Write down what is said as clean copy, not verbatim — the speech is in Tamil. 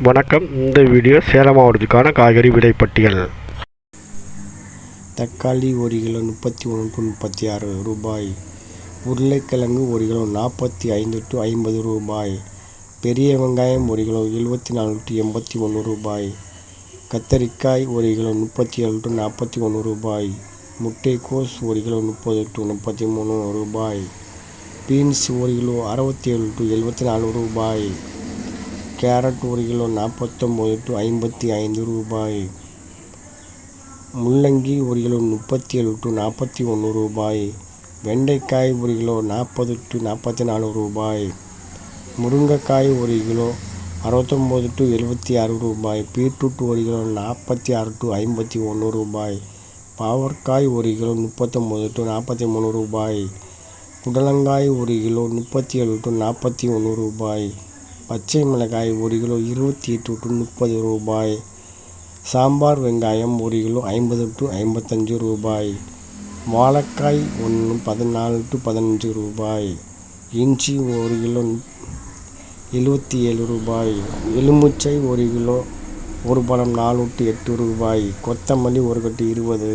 வணக்கம். இந்த வீடியோ சேலம் மாவட்டத்துக்கான காய்கறி விலைப்பட்டியல். தக்காளி ஒரு கிலோ 31 to 36 ரூபாய். உருளைக்கிழங்கு ஒரு கிலோ 45 to 50 ரூபாய். பெரிய வெங்காயம் ஒரு கிலோ 74 to 81 ரூபாய். கத்தரிக்காய் ஒரு கிலோ 37 to 41 ரூபாய். முட்டைக்கோஸ் ஒரு கிலோ 30 to 33 ரூபாய். பீன்ஸ் ஒரு கிலோ 67 to 74 ரூபாய். கேரட் ஒரு கிலோ 49 to 55 ரூபாய். முள்ளங்கி ஒரு கிலோ 37 to 41 ரூபாய். வெண்டைக்காய் ஒரு கிலோ 40 to 44 ரூபாய். முருங்கைக்காய் ஒரு கிலோ 69 to 76 ரூபாய். பீட்ரூட் ஒரு கிலோ 46 to 51 ரூபாய். பாவற்காய் ஒரு கிலோ 39 to 43 ரூபாய். புடலங்காய் ஒரு கிலோ 37 to 41 ரூபாய். பச்சை மிளகாய் ஒரு கிலோ 28 to 30 ரூபாய். சாம்பார் வெங்காயம் ஒரு கிலோ 50 to 55 ரூபாய். வாழைக்காய் 14 to 15 ரூபாய். இஞ்சி ஒரு கிலோ 77 ரூபாய். எலுமிச்சை ஒரு கிலோ ஒரு பழம் 4 to 8 ரூபாய். கொத்தமல்லி ஒரு கட்டு 20.